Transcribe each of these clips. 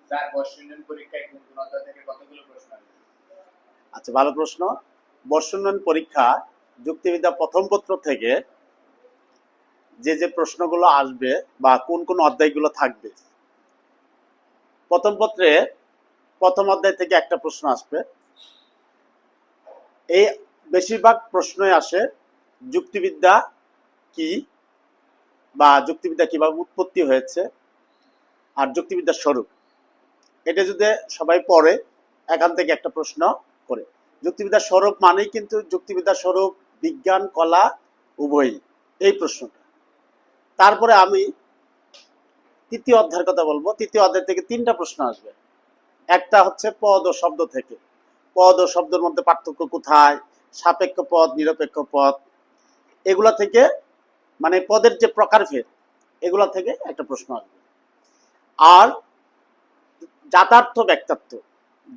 Sir বর্ষোন্নয়ন পরীক্ষায় কোন কোন অধ্যায় থেকে কতগুলো প্রশ্ন আসবে? আচ্ছা, ভালো প্রশ্ন। বর্ষোন্নয়ন পরীক্ষা যুক্তিবিদ্যা প্রথম পত্র থেকে যে যে প্রশ্নগুলো আসবে বা কোন কোন অধ্যায়গুলো থাকবে, প্রথম পত্রে প্রথম অধ্যায় থেকে একটা প্রশ্ন আসবে। এই বেশিরভাগ প্রশ্নই আসে যুক্তিবিদ্যা কি বা যুক্তিবিদ্যা কিভাবে উৎপত্তি হয়েছে আর যুক্তিবিদ্যার স্বরূপ। এটা যদি সবাই পড়ে, এখান থেকে একটা প্রশ্ন করে। যুক্তিবিদ্যার স্বরূপ মানেই কিন্তু যুক্তিবিদ্যার স্বরূপ বিজ্ঞান কলা উভয়ই, এই প্রশ্নটা। তারপরে আমি তৃতীয় অধ্যায়ের কথা বলবো। তৃতীয় অধ্যায় থেকে তিনটা প্রশ্ন আসবে। একটা হচ্ছে পদ ও শব্দ থেকে, পদ ও শব্দের মধ্যে পার্থক্য কোথায়, সাপেক্ষ পদ নিরপেক্ষ পদ, এগুলা থেকে, মানে পদের যে প্রকারভেদ, এগুলা থেকে একটা প্রশ্ন আসবে। আর জাতার্থ ব্যক্তার্থ,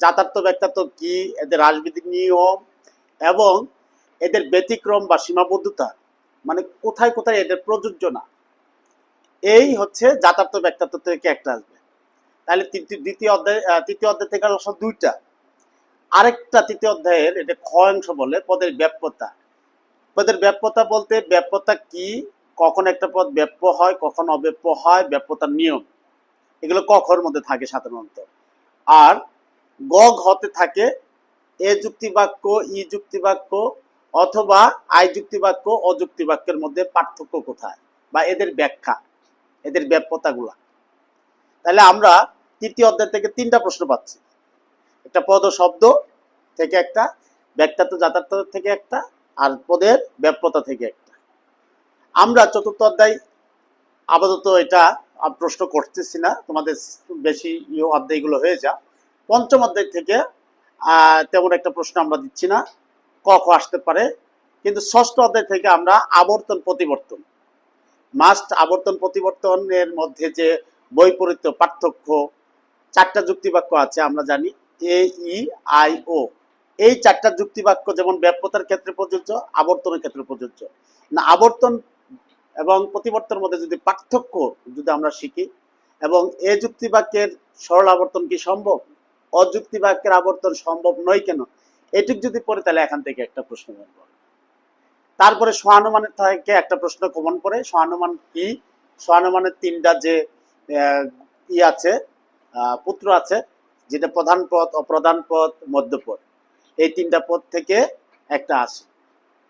জাতার্থ ব্যক্তার্থ কি, এদের রাজনৈতিক নিয়ম এবং এদের ব্যতিক্রম বা সীমাবদ্ধতা, মানে কোথায় কোথায় এদের প্রযোজ্য না, এই হচ্ছে জাতার্থ ব্যক্তার্থ থেকে একটা আসবে। তাহলে তৃতীয় অধ্যায় থেকে আসলে দুইটা। আরেকটা তৃতীয় অধ্যায়ের, এটা খ অংশ বলে পদের ব্যাপ্যতা। পদের ব্যাপ্যতা বলতে ব্যাপ্যতা কি, কখন একটা পদ ব্যাপ্য হয় কখন অব্যাপ্য হয়, ব্যাপ্যতার নিয়ম, এগুলো ক খর মধ্যে থাকে সাধারণত। আর গ ঘতে থাকে এ যুক্তি বাক্য, ই যুক্তি বাক্য অথবা আই যুক্তি বাক্য, অযুক্তি বাক্যের মধ্যে পার্থক্য কোথায় বা এদের ব্যাখ্যা, এদের ব্যাপ্যতাগুলা। তাহলে আমরা তৃতীয় অধ্যায় থেকে তিনটা প্রশ্ন পাচ্ছি। একটা পদ ও শব্দ থেকে একটা, ব্যাখ্যাত জাতার্থ থেকে একটা, আর পদের ব্যাপ্যতা থেকে একটা। আমরা চতুর্থ অধ্যায় আপাতত এটা প্রশ্ন করতেছি না, তোমাদের বেশি অধ্যায়গুলো হয়ে যা। পঞ্চম অধ্যায় থেকে তেমন একটা প্রশ্ন আমরা দিচ্ছি না, ক খ আসতে পারে। কিন্তু ষষ্ঠ অধ্যায় থেকে আমরা আবর্তন প্রতিবর্তন, মাস্ট আবর্তন প্রতিবর্তনের মধ্যে যে বৈপরীত্য পার্থক্য, চারটা যুক্তিবাক্য আছে আমরা জানি, এ ই আই ও, এই চারটা যুক্তিবাক্য যেমন ব্যাপ্যতার ক্ষেত্রে প্রযোজ্য, আবর্তনের ক্ষেত্রে প্রযোজ্য না। আবর্তন এবং প্রতিবর্তনের মধ্যে যদি পার্থক্য যদি আমরা শিখি, এবং এ যুক্তিবাক্যের সরল আবর্তন কি সম্ভব, অযুক্তি বাক্যের আবর্তন সম্ভব নয় কেন, এটুক যদি পড়ে তাহলে এখান থেকে একটা প্রশ্ন বের করবে। তারপরে সহানুমানের থেকে একটা প্রশ্ন কমন পড়ে। সহানুমান কি, সহানুমানের তিনটা যে ই আছে, পুত্র আছে, যেটা প্রধান পদ, অপ্রধান পদ, মধ্যপদ, এই তিনটা পদ থেকে একটা আসে।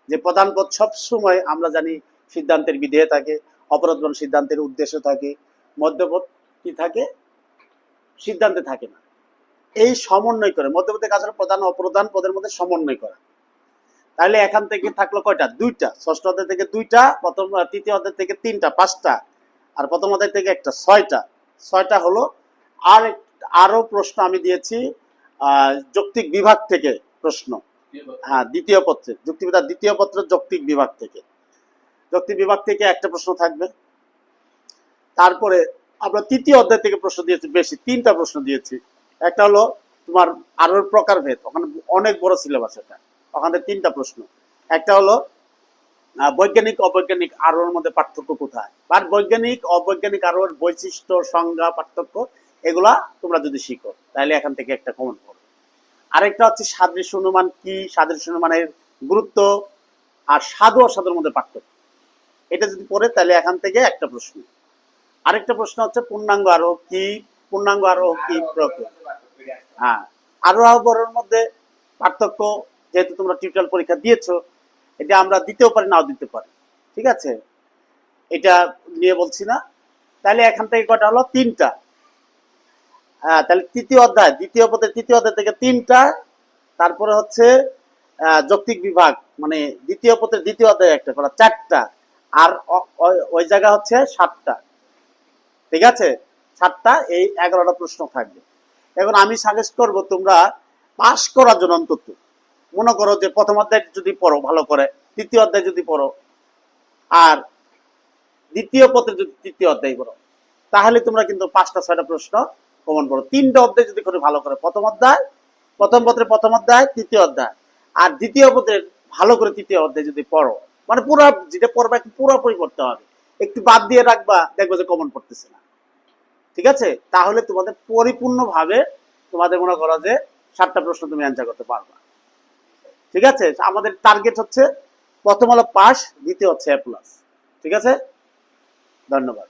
যে প্রধান পদ সবসময় আমরা জানি সিদ্ধান্তের বিধেয়ে থাকে, অপরাধ সিদ্ধান্তের উদ্দেশ্য থাকে, মধ্যপদ কি থাকে, সিদ্ধান্তে থাকে না। এই সমন্বয় করে মধ্যপদের কাজ হলো প্রধান অপ্রধান পদের মধ্যে সমন্বয় করা। তাহলে এখান থেকে থাকলো কয়টা, দুইটা। ষষ্ঠ অধ্যায় থেকে দুইটা, প্রথম তৃতীয় অধ্যায় থেকে তিনটা, পাঁচটা, আর প্রথম অধ্যায় থেকে একটা, ছয়টা। ছয়টা হলো। আর আরো প্রশ্ন আমি দিয়েছি যৌক্তিক বিভাগ থেকে প্রশ্ন, হ্যাঁ, দ্বিতীয় পত্রে, যুক্তিবিদ্যার দ্বিতীয় পত্রের যৌক্তিক বিভাগ থেকে, যৌক্তিক বিভাগ থেকে একটা প্রশ্ন থাকবে। তারপরে আমরা তৃতীয় অধ্যায় থেকে প্রশ্ন দিয়েছি বেশি, তিনটা প্রশ্ন দিয়েছি। একটা হলো তোমার আরোর প্রকারভেদ, ওখানে অনেক বড় সিলেবাস, এটা ওখানে তিনটা প্রশ্ন। একটা হলো বৈজ্ঞানিক অবৈজ্ঞানিক আরোর মধ্যে পার্থক্য কোথায়, বা বৈজ্ঞানিক অবৈজ্ঞানিক আরোর বৈশিষ্ট্য সংজ্ঞা পার্থক্য, এগুলা তোমরা যদি শিখো তাহলে এখান থেকে একটা কমন পড়বে। আরেকটা হচ্ছে সাদৃশ্য অনুমান কি, সাদৃশ্য অনুমানের গুরুত্ব, আর সাধু অসাধুর মধ্যে পার্থক্য, এটা যদি পড়ে তাহলে এখান থেকে একটা প্রশ্ন। আরেকটা প্রশ্ন হচ্ছে পূর্ণাঙ্গ আরোহ কি, পূর্ণাঙ্গ আরোহ কি প্রক্রিয়া, হ্যাঁ, আরোহ আবরোহের মধ্যে পার্থক্য, যেহেতু তোমরা টিউটোরিয়াল পরীক্ষা দিয়েছো, এটা আমরা দিতেও পারি নাও দিতে পারি, ঠিক আছে, এটা নিয়ে বলছি না। তাহলে এখান থেকে কটা হলো, তিনটা। হ্যাঁ, তাহলে তৃতীয় অধ্যায়, দ্বিতীয় পদের তৃতীয় অধ্যায় থেকে তিনটা। তারপরে হচ্ছে যৌক্তিক বিভাগ, মানে দ্বিতীয় পদের দ্বিতীয় অধ্যায় একটা করা, চারটা। আর ওই জায়গা হচ্ছে সাতটা, ঠিক আছে, সাতটা, এই 11টা প্রশ্ন থাকবে। এখন আমি সাজেস্ট করব তোমরা পাস করার জন্য অন্তত, মনে করো যে প্রথম অধ্যায় যদি পড়ো ভালো করে, তৃতীয় অধ্যায় যদি পড়ো, আর দ্বিতীয় পত্রে যদি তৃতীয় অধ্যায় পড়ো, তাহলে তোমরা কিন্তু 5টা 6টা প্রশ্ন কমন পড়ো। 3টা অধ্যায় যদি করে ভালো করে, প্রথম অধ্যায়, প্রথম পত্রে প্রথম অধ্যায়, তৃতীয় অধ্যায়, আর দ্বিতীয় পত্রের ভালো করে তৃতীয় অধ্যায় যদি পড়ো, মানে পুরো যেটা পড়বা পুরোপুরি পড়তে হবে, একটু বাদ দিয়ে রাখবা, দেখবো যে কমন পড়তেছে না, ঠিক আছে? তাহলে তোমাদের পরিপূর্ণভাবে তোমাদের মনে করো যে 7টা প্রশ্ন তুমি অ্যান্সার করতে পারবা। ঠিক আছে? আমাদের টার্গেট হচ্ছে প্রথম হলো পাস, দ্বিতীয় হচ্ছে এ প্লাস। ঠিক আছে? ধন্যবাদ।